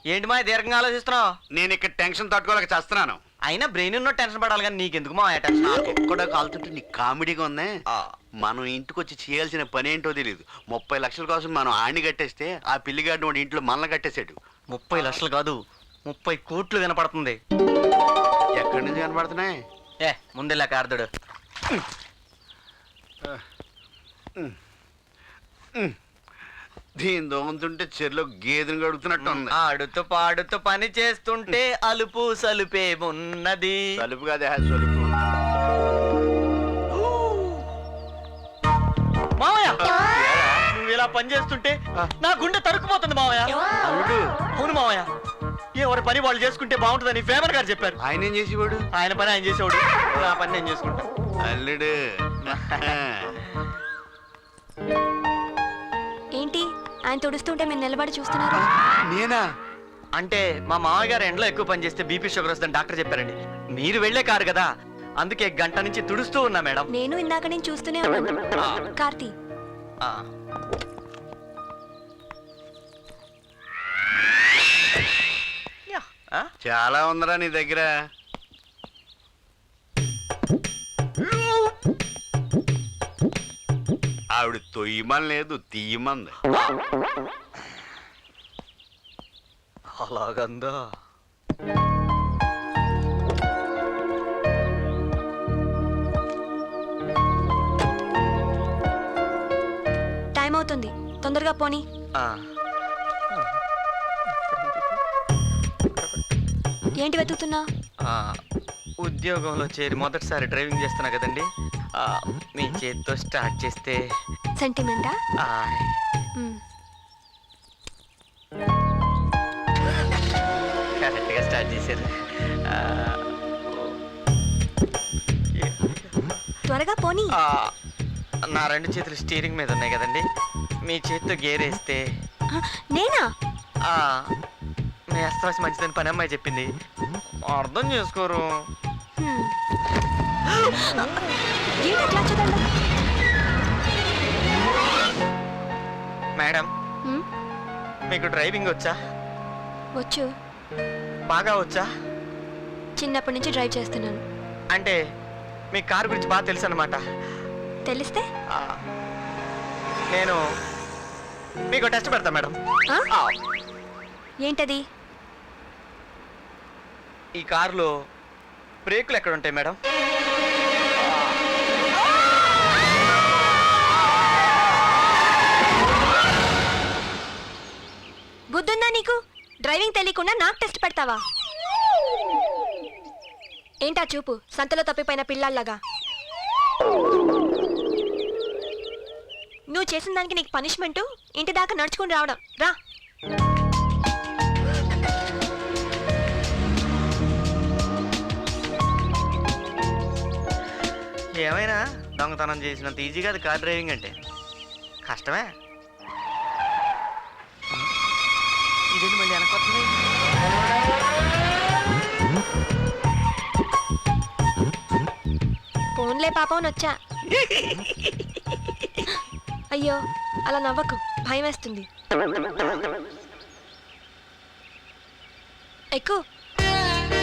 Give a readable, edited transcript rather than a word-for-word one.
ఏంటి మా దీర్ఘంగా ఆలోచిస్తున్నావు? నేను ఇక్కడ టెన్షన్ తట్టుకోలేక చేస్తున్నాను. అయినా బ్రెయిన్ ఉన్న టెన్షన్ పడాలి కానీ నీకెందుకు మా టెన్షన్? ఎక్కడో కాలుతుంటే నీకు కామెడీగా ఉంది. మనం ఇంటికి వచ్చి చేయాల్సిన పని ఏంటో తెలియదు. 30 లక్షల కోసం మనం ఆడిని కట్టేస్తే ఆ పిల్లిగాడిని వాడి ఇంట్లో మనల్ని కట్టేశాడు. 30 లక్షలు కాదు 30 కోట్లు వినపడుతుంది. ఎక్కడి నుంచి కనపడుతున్నాయి? ముందెలా కార్దుడు. దీని దోగుతుంటే చెరులో గేదెను గడుగుతున్నట్టు ఉంది. ఆడుతూ పాడుతూ పని చేస్తుంటే అలుపు సలుపేమున్నది. సలుపు కాదే సలుపు. మావయ్య నువ్వు ఇలా పని చేస్తుంటే నా గుండె తరుక్కుపోతుంది మావయ్య. అవును మావయ్య, ఎవరి పని వాళ్ళు చేసుకుంటే బాగుంటుందని ఫేమర్ గారు చెప్పారు. ఆయన ఏం చేసేవాడు? ఆయన పని ఆయన చేసేవాడు, నా పని నేను చేసుకుంటా. అల్లుడు ఏంటి ఆయన తుడుస్తుంటే మీరు నిలబడి చూస్తున్నారు? నేనా? అంటే మా మామయ్య గారు ఎండలో ఎక్కువ పని చేస్తే బీపీ షుగర్ వస్తుందని డాక్టర్ చెప్పారండి. మీరు వెళ్లే కారు కదా, అందుకే గంట నుంచి తుడుస్తూ ఉన్నా మేడం. నేను ఇందాక నేను చూస్తూనే ఉన్నాను. కార్తీ చాలా ఉందరా నీ దగ్గర. ఆవిడ తొయ్యమని లేదు, తీయమంది. అలాగందా? టైం అవుతుంది, తొందరగా పోనీ. ఏంటి వెతుకుతున్నా? ఉద్యోగంలో చేరి మొదటిసారి డ్రైవింగ్ చేస్తున్నా కదండి, మీ చేతితో స్టార్ట్ చేస్తే సెంటిమెంటా? కరెక్ట్గా స్టార్ట్ చేశారు. త్వరగా పోనీ. నా 2 చేతులు స్టీరింగ్ మీద ఉన్నాయి కదండి, మీ చేతితో గేర్ వేస్తే. నేనా? మీ అస్తవాసి మంచిదని పని అమ్మాయి చెప్పింది, అర్థం చేసుకోరు. మేడం మీకు డ్రైవింగ్ వచ్చా? వచ్చు. బాగా వచ్చా? చిన్నప్పటి నుంచి డ్రైవ్ చేస్తున్నాను. అంటే మీ కారు గురించి బాగా తెలుసు అన్నమాట. తెలిస్తే నేను మీకు టెస్ట్ పెడతా మేడం. ఏంటది? ఈ కారులో బ్రేకులు ఎక్కడ ఉంటాయి మేడం? బుద్ధుందా నీకు? డ్రైవింగ్ తెలియకుండా నాకు టెస్ట్ పెడతావా? ఏంటా చూపు, సంతలో తప్పిపోయిన పిల్లల్లాగా? నువ్వు చేసిన దానికి నీకు పనిష్మెంటు ఇంటి దాకా నడుచుకుని రావడం. రా. ఏమైనా దొంగతనం చేసినంత ఈజీ కాదు కార్ డ్రైవింగ్ అంటే, కష్టమే. ఇదేంటి మళ్ళీ వెనకొస్తుంది? ఫోన్లే పాపం వచ్చా. అయ్యో అలా నవ్వకు, భయం వేస్తుంది. ఎక్కు.